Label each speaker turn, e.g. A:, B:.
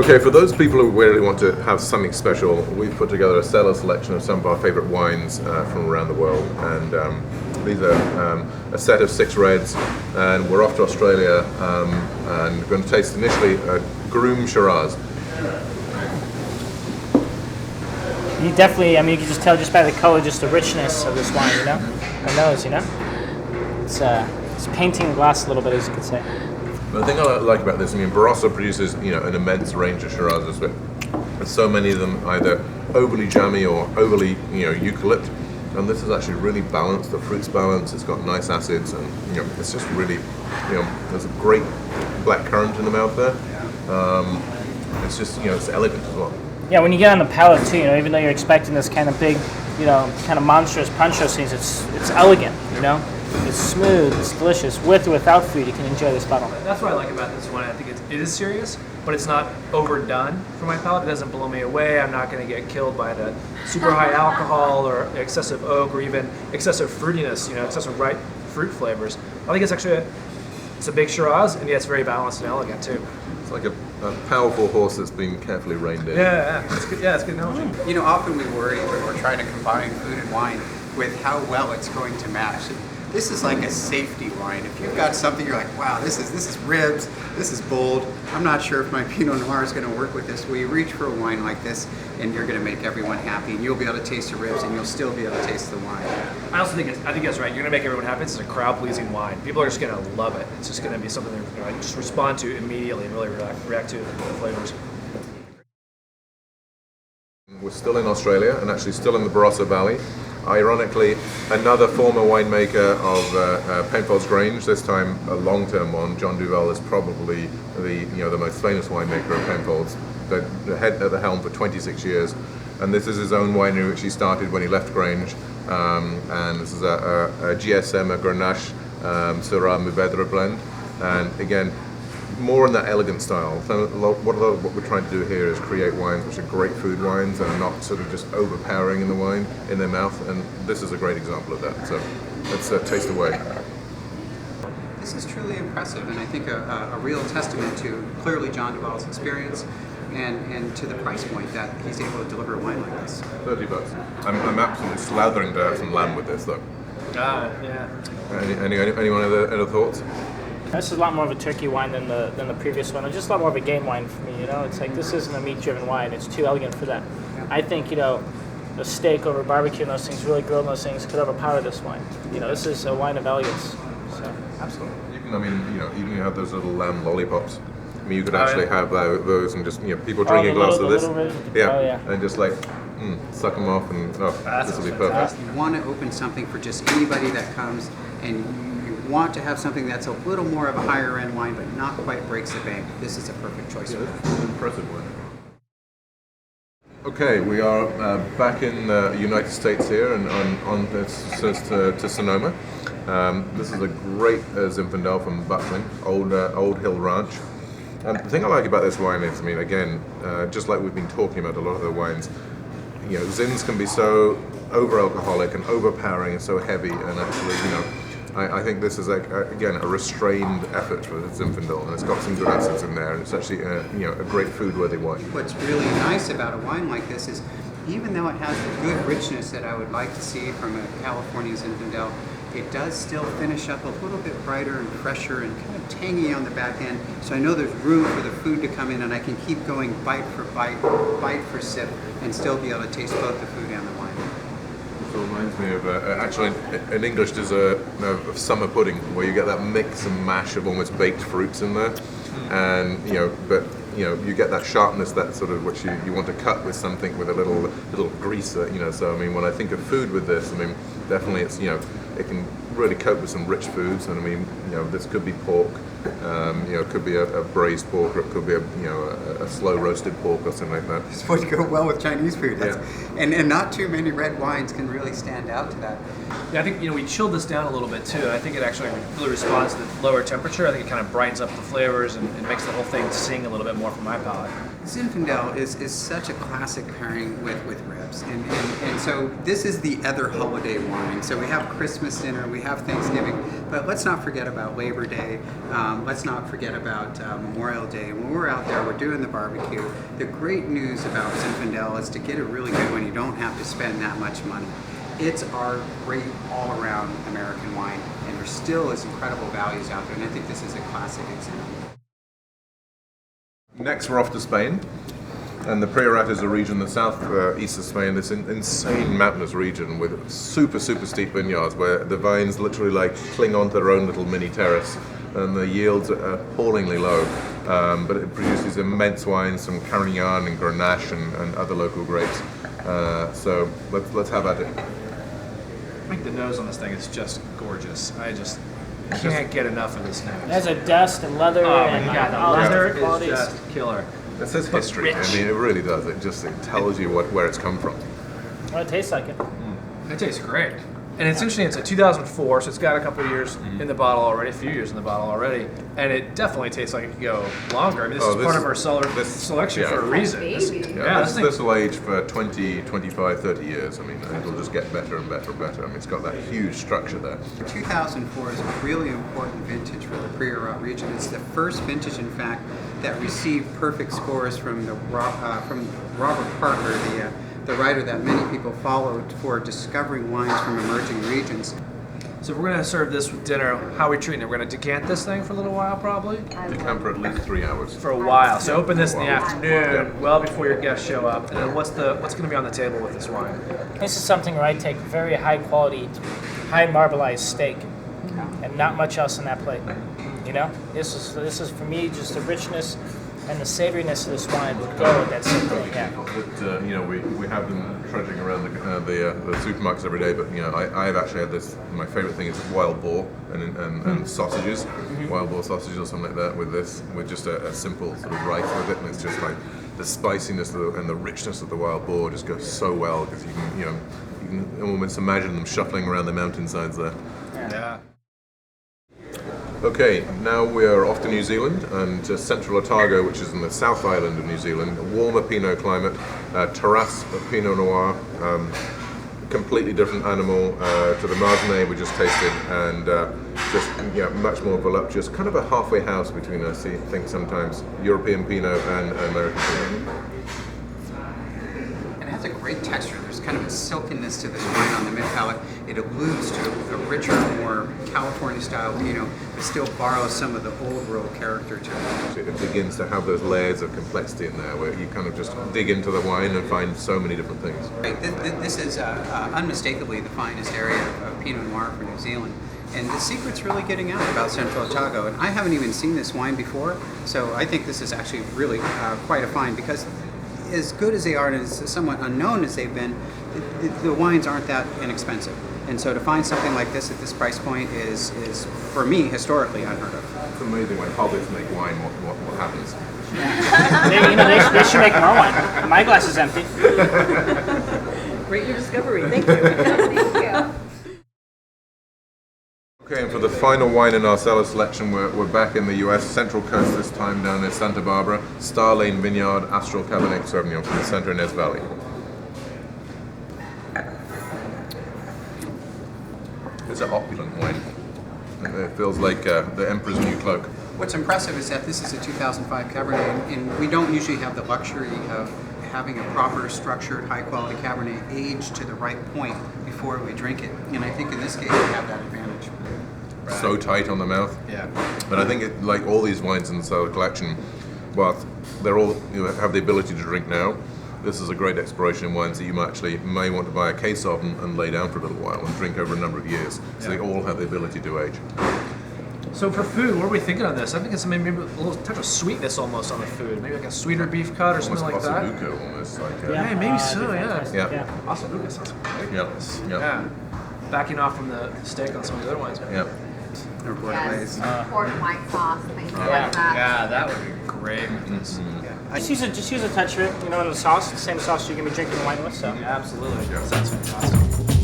A: Okay, for those people who really want to have something special, we've put together a Cellar selection of some of our favorite wines from around the world. And these are a set of 6 reds, and we're off to Australia and we're going to taste initially Groom Shiraz.
B: You definitely, I mean, you can just tell just by the color, just the richness of this wine, you know? The nose, you know? It's painting the glass a little bit, as you could say.
A: The thing I like about this, I mean, Barossa produces, you know, an immense range of Shirazes, but there's so many of them either overly jammy or overly, you know, eucalypt. And this is actually really balanced. The fruit's balanced. It's got nice acids, and you know, it's just really, you know, there's a great blackcurrant in the mouth there. It's just, you know, it's elegant as well.
B: Yeah, when you get on the palate too, you know, even though you're expecting this kind of big, you know, kind of monstrous punch scenes, it's elegant, you know. It's smooth, it's delicious. With or without food, you can enjoy this bottle.
C: That's what I like about this wine. I think it is serious, but it's not overdone for my palate. It doesn't blow me away. I'm not going to get killed by the super high alcohol or excessive oak or even excessive fruitiness, you know, excessive ripe fruit flavors. I think it's actually it's a big Shiraz, and yet it's very balanced and elegant too.
A: It's like a powerful horse that's been carefully reined in.
C: Yeah, it's good. Yeah, it's good analogy.
D: You know, often we worry when we're trying to combine food and wine with how well it's going to match. This is like a safety wine. If you've got something you're like, wow, this is ribs, this is bold, I'm not sure if my Pinot Noir is going to work with this. Well, you reach for a wine like this, and you're going to make everyone happy, and you'll be able to taste the ribs, and you'll still be able to taste the wine.
C: I also think I think that's right. You're going to make everyone happy. This is a crowd-pleasing wine. People are just going to love it. It's just going to be something they're going to just respond to immediately and really react to the flavors.
A: We're still in Australia, and actually still in the Barossa Valley. Ironically, another former winemaker of Penfolds Grange, this time a long-term one. John Duval is probably the most famous winemaker of Penfolds, the head at the helm for 26 years. And this is his own winery, which he started when he left Grange. And this is a GSM, a Grenache, Syrah Mourvedre blend. And again, more in that elegant style. So what we're trying to do here is create wines which are great food wines and are not sort of just overpowering in the wine, in their mouth, and this is a great example of that. So let's taste away.
D: This is truly impressive, and I think a real testament to clearly John Duval's experience and to the price point that he's able to deliver a wine like this.
A: $30. I'm absolutely slathering to have some lamb with this though.
C: Yeah.
A: Anyone other thoughts?
B: This is a lot more of a turkey wine than the previous one. It's just a lot more of a game wine for me, you know? It's like, this isn't a meat-driven wine. It's too elegant for that. I think, you know, a steak over barbecue and those things, really grilled those things, could overpower this wine. You know, this is a wine of elegance. So, absolutely.
A: Even you have those little lamb lollipops. I mean, you could actually have those and just, you know, people drinking a glass of this. And just like, suck them off and, this will be perfect.
D: You want to open something for just anybody that comes, and want to have something that's a little more of a higher end wine, but not quite breaks the bank. This is a perfect choice for that.
A: It's an impressive one. Okay, we are back in the United States here and on to Sonoma. This is a great Zinfandel from Bucklin, Old Hill Ranch. And the thing I like about this wine is, I mean, again, just like we've been talking about a lot of the wines, you know, Zins can be so over-alcoholic and overpowering and so heavy, and actually, you know, I think this is, again, a restrained effort for Zinfandel, and it's got some good acids in there, and it's actually a great food-worthy wine.
D: What's really nice about a wine like this is, even though it has the good richness that I would like to see from a California Zinfandel, it does still finish up a little bit brighter and fresher and kind of tangy on the back end. So I know there's room for the food to come in, and I can keep going bite for bite, bite for sip, and still be able to taste both the food and the wine.
A: It reminds me of actually an English dessert of summer pudding, where you get that mix and mash of almost baked fruits in there, and you get that sharpness, that sort of which you want to cut with something with a little grease, So I mean, when I think of food with this, I mean, definitely it's it can really cope with some rich foods, and I mean, this could be pork, it could be a braised pork, or it could be a slow roasted pork or something like that.
D: This would go well with Chinese food. And not too many red wines can really stand out to that.
C: Yeah, I think we chilled this down a little bit too. I think it actually really responds to the lower temperature. I think it kind of brightens up the flavors and makes the whole thing sing a little bit more for my palate.
D: Zinfandel is such a classic pairing with ribs. ribs. And so this is the other holiday wine. So we have Christmas dinner, we have Thanksgiving, but let's not forget about Labor Day. Let's not forget about Memorial Day. When we're out there, we're doing the barbecue. The great news about Zinfandel is to get it really good when you don't have to spend that much money. It's our great all-around American wine, and there still is incredible values out there, and I think this is a classic example.
A: Next, we're off to Spain, and the Priorat is a region, the south east of Spain, this insane mountainous region with super steep vineyards where the vines literally like cling onto their own little mini terrace, and the yields are appallingly low. But it produces immense wines from Carignan and Grenache and other local grapes. So let's have at it.
C: I think the nose on this thing is just gorgeous. I just can't get enough of this nose.
B: It has a dust and leather and
C: yeah, the
B: all those
C: leather
B: different qualities.
C: is just killer.
A: It says history. I mean, it really does. It tells you where it's come from.
B: Well, it tastes like it.
C: It tastes great. And it's interesting, it's a 2004, so it's got a couple of years in the bottle already, a few years in the bottle already, and it definitely tastes like it could go longer. I mean, this is part of our Cellar selection for a reason.
A: This will age for 20, 25, 30 years. I mean, it'll just get better and better and better. I mean, it's got that huge structure there.
D: 2004 is a really important vintage for the Priorat region. It's the first vintage, in fact, that received perfect scores from Robert Parker, the writer that many people followed for discovering wines from emerging regions.
C: So if we're going to serve this with dinner, how are we treating it? We're going to decant this thing for a little while, probably?
A: Decant for at least 3 hours.
C: For a while. So open this in the afternoon, well before your guests show up. And then what's going to be on the table with this wine?
B: This is something where I take very high quality, high marbleized steak, and not much else on that plate. You know, this is for me just the richness and the savoriness of this wine would go with that same thing. Yeah.
A: But, you know, we have them trudging around the supermarkets every day. But you know, I've actually had this. My favorite thing is wild boar and sausages, wild boar sausages or something like that. With just a simple sort of rice with it, and it's just like the spiciness and the richness of the wild boar just goes so well because you can almost imagine them shuffling around the mountainsides there.
C: Yeah.
A: Okay, now we are off to New Zealand and to central Otago, which is in the South Island of New Zealand. A warmer Pinot climate, Tarras Pinot Noir, completely different animal to the Marsanais we just tasted, and just much more voluptuous. Kind of a halfway house between us, I think sometimes European Pinot and American Pinot.
D: And it has a great texture. There's kind of a silkiness to this wine on the mid palate. It alludes to a richer, more California-style Pinot, but still borrows some of the old world character to it.
A: It begins to have those layers of complexity in there where you kind of just dig into the wine and find so many different things.
D: Right. This is unmistakably the finest area of Pinot Noir for New Zealand. And the secret's really getting out about Central Otago. And I haven't even seen this wine before, so I think this is actually really quite a find, because as good as they are and as somewhat unknown as they've been, the wines aren't that inexpensive. And so to find something like this at this price point is for me, historically unheard of.
A: It's amazing when hobbits make wine, what happens.
B: They should make more wine. My glass is empty.
E: Great new discovery. Thank you. Thank you.
A: Okay, and for the final wine in our cellar selection, we're back in the US, Central Coast this time, down in Santa Barbara, Star Lane Vineyard, Astral Cabernet Sauvignon from the Santa Ynez Valley. It's an opulent wine. It feels like the Emperor's new cloak.
D: What's impressive is that this is a 2005 Cabernet, and we don't usually have the luxury of having a proper, structured, high-quality Cabernet aged to the right point before we drink it. And I think in this case we have that advantage.
A: Right. So tight on the mouth.
C: Yeah.
A: But I think like all these wines in the cellar collection, whilst they're all have the ability to drink now, this is a great exploration in wines that you may want to buy a case of and lay down for a little while and drink over a number of years. So they all have the ability to age.
C: So for food, what are we thinking on this? I think it's maybe a little touch of sweetness almost on the food. Maybe like a sweeter beef cut or something like that.
A: Almost like
C: Yeah, maybe so,
B: that'd be fantastic.
A: Yeah.
C: Ossobuco sounds great.
A: Yeah.
C: Backing off from the steak on some of the other wines.
A: Yeah.
D: Or
E: Yes,
D: Bordelais.
E: pork and white sauce, things like
B: Yeah.
E: that.
C: Yeah, that would be great with this.
B: Just use a touch of it, in the sauce, the same sauce you're gonna be drinking wine with. So.
C: Absolutely. Sounds fantastic.